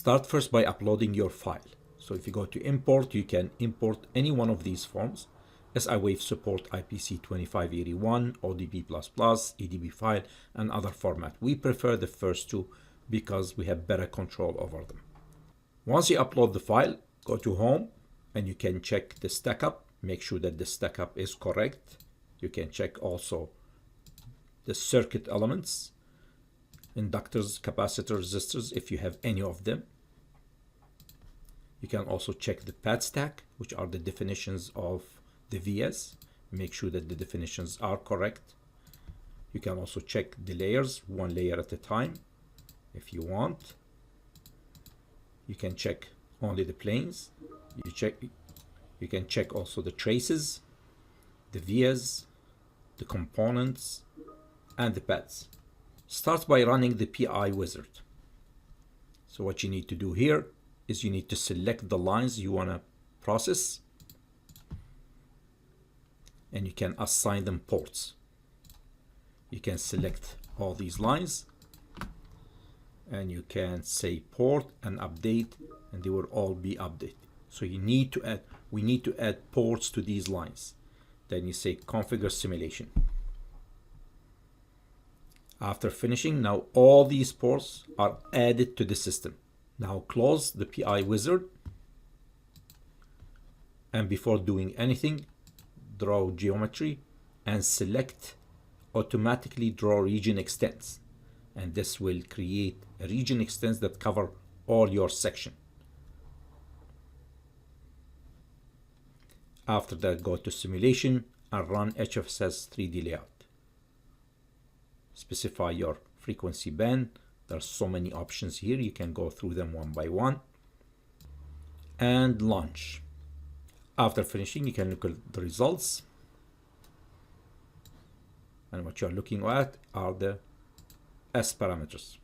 Start first by uploading your file. So if you go to import, you can import any one of these forms. SIwave support IPC 2581, ODB++, EDB file, and other format. We prefer the first two because we have better control over them. Once you upload the file, go to home and you can check the stack up. Make sure that the stack up is correct. You can check also the circuit elements, inductors, capacitors, resistors, if you have any of them. You can also check the pad stack, which are the definitions of the VS. Make sure that the definitions are correct. You can also check the layers, one layer at a time, if you want. You can check only the planes. You can check also the traces, the vias, the components, and the pads. Start by running the PI wizard. So what you need to do here is you need to select the lines you want to process, and you can assign them ports. You can select all these lines and you can say port and update, and they will all be updated. So we need to add ports to these lines. Then you say configure simulation. After finishing, now all these ports are added to the system. Now close the PI wizard, and before doing anything, draw geometry and select automatically draw region extents, and this will create a region extents that cover all your section. After that, go to simulation and run HFSS 3D layout. Specify your frequency band. There are so many options here. You can go through them one by one. And launch. After finishing, you can look at the results. And what you're looking at are the S parameters.